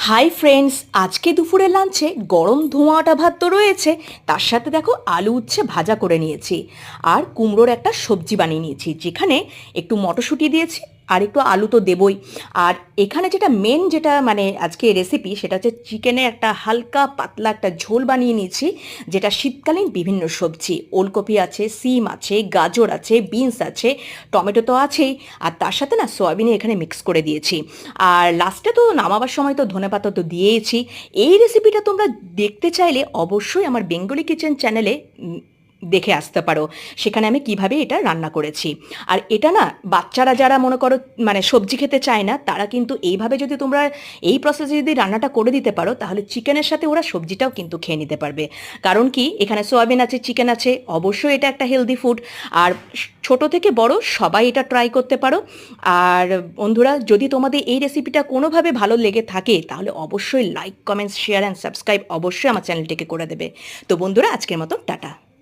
Hi friends, আজকে দুপুরের লাঞ্চে গরম ধোঁয়াটা ভাত তো রয়েছে, তার সাথে দেখো আলু উচ্ছে ভাজা করে নিয়েছি আর কুমড়োর একটা সবজি বানিয়ে নিয়েছি, যেখানে একটু মটরশুঁটি দিয়েছি আর একটু আলু তো দেবই। আর এখানে যেটা মেন যেটা মানে আজকে রেসিপি, সেটা হচ্ছে চিকেনের একটা হালকা পাতলা একটা ঝোল বানিয়ে নিয়েছি, যেটা শীতকালীন বিভিন্ন সবজি, ওলকপি আছে, সিম আছে, গাজর আছে, বিনস আছে, টমেটো তো আছেই, আর তার সাথে না সয়াবিনে এখানে মিক্স করে দিয়েছি। আর লাস্টে তো নামাবার সময় তো ধনেপাতা তো দিয়েইছি। এই রেসিপিটা তোমরা দেখতে চাইলে অবশ্যই আমার বেঙ্গলি কিচেন চ্যানেলে দেখে আসতে পারো, সেখানে আমি কিভাবে এটা রান্না করেছি। আর এটা না বাচ্চারা যারা মনে করো মানে সবজি খেতে চায় না, তারা কিন্তু এইভাবে যদি তোমরা এই প্রসেসে যদি রান্নাটা করে দিতে পারো, তাহলে চিকেনের সাথে ওরা সবজিটাও কিন্তু খেয়ে নিতে পারবে। কারণ কি, এখানে সয়াবিন আছে, চিকেন আছে, অবশ্যই এটা একটা হেলদি ফুড। আর ছোট থেকে বড় সবাই এটা ট্রাই করতে পারো। আর বন্ধুরা, যদি তোমাদের এই রেসিপিটা কোনোভাবে ভালো লেগে থাকে, তাহলে অবশ্যই like, comments, share and subscribe অবশ্যই আমার চ্যানেলটিকে করে দেবে। তো বন্ধুরা, আজকের মতো টাটা।